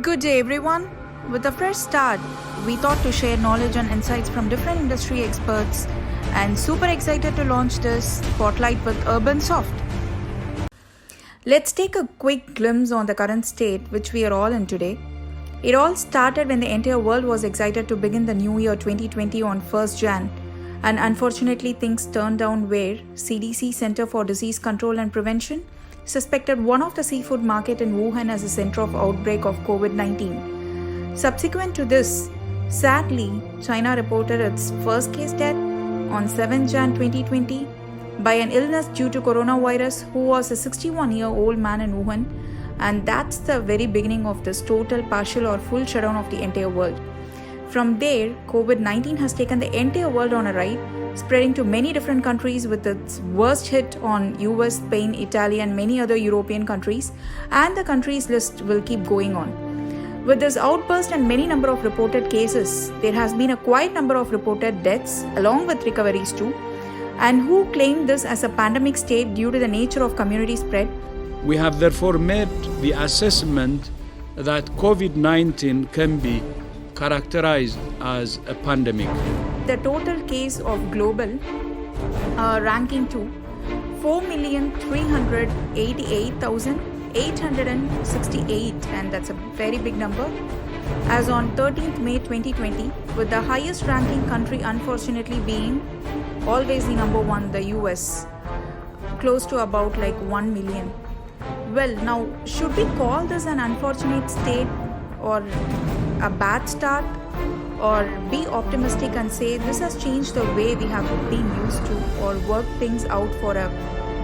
Good day, everyone. With a fresh start, we thought to share knowledge and insights from different industry experts and super excited to launch this spotlight with UrbanSoft. Let's take a quick glimpse on the current state which we are all in today. It all started when the entire world was excited to begin the new year 2020 on 1st Jan, and unfortunately things turned down where CDC Center for Disease Control and Prevention suspected one of the seafood market in Wuhan as a center of outbreak of COVID-19. Subsequent to this, sadly, China reported its first case death on 7 Jan 2020 by an illness due to coronavirus who was a 61-year-old man in Wuhan, and that's the very beginning of this total, partial or full shutdown of the entire world. From there, COVID-19 has taken the entire world on a ride, spreading to many different countries with its worst hit on US, Spain, Italy and many other European countries, and the countries list will keep going on. With this outburst and many number of reported cases, there has been a quite number of reported deaths along with recoveries too, and who claim this as a pandemic state due to the nature of community spread. We have therefore made the assessment that COVID-19 can be characterized as a pandemic. The total case of global ranking to 4,388,868, and that's a very big number, as on 13th May 2020, with the highest ranking country unfortunately being always the number one, the US, close to about like 1 million. Well, now, should we call this an unfortunate state or a bad start, or be optimistic and say this has changed the way we have been used to, or work things out for a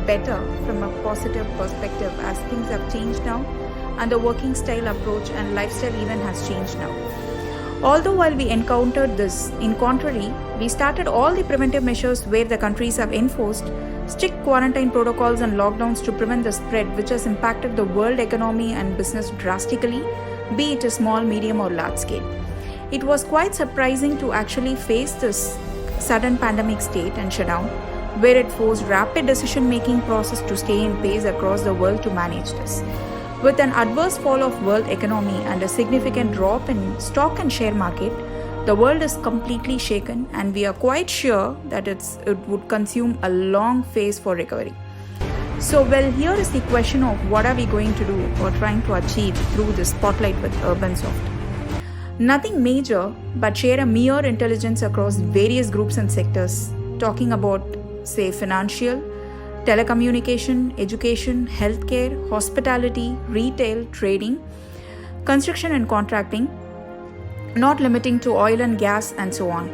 better from a positive perspective as things have changed now and the working style approach and lifestyle even has changed now. Although while we encountered this, in contrary, we started all the preventive measures where the countries have enforced strict quarantine protocols and lockdowns to prevent the spread, which has impacted the world economy and business drastically, be it a small, medium or large scale. It was quite surprising to actually face this sudden pandemic state and shutdown, where it forced rapid decision-making process to stay in pace across the world to manage this. With an adverse fall of world economy and a significant drop in stock and share market, the world is completely shaken, and we are quite sure that it would consume a long phase for recovery. So, well, here is the question of what are we going to do or trying to achieve through this spotlight with UrbanSoft. Nothing major, but share a mere intelligence across various groups and sectors, talking about, say, financial, telecommunication, education, healthcare, hospitality, retail, trading, construction and contracting, not limiting to oil and gas and so on.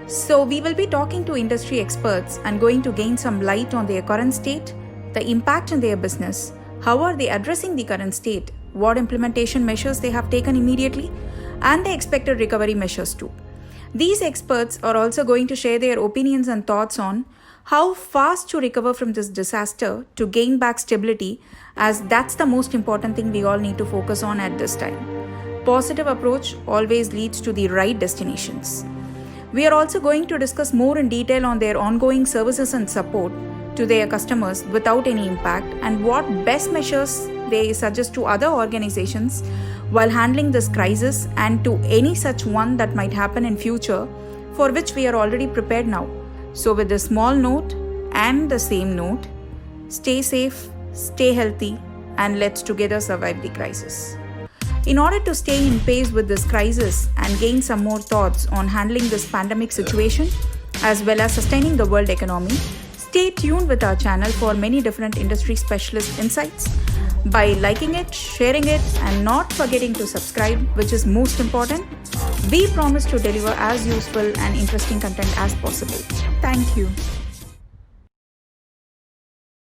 So we will be talking to industry experts and going to gain some light on their current state, the impact in their business, how are they addressing the current state, what implementation measures they have taken immediately, and the expected recovery measures too. These experts are also going to share their opinions and thoughts on how fast to recover from this disaster to gain back stability, as that's the most important thing we all need to focus on at this time. Positive approach always leads to the right destinations. We are also going to discuss more in detail on their ongoing services and support to their customers without any impact, and what best measures they suggest to other organizations while handling this crisis and to any such one that might happen in future, for which we are already prepared now. So with this small note and the same note, stay safe, stay healthy, and let's together survive the crisis. In order to stay in pace with this crisis and gain some more thoughts on handling this pandemic situation as well as sustaining the world economy, stay tuned with our channel for many different industry specialist insights by liking it, sharing it, and not forgetting to subscribe, which is most important. We promise to deliver as useful and interesting content as possible. Thank you.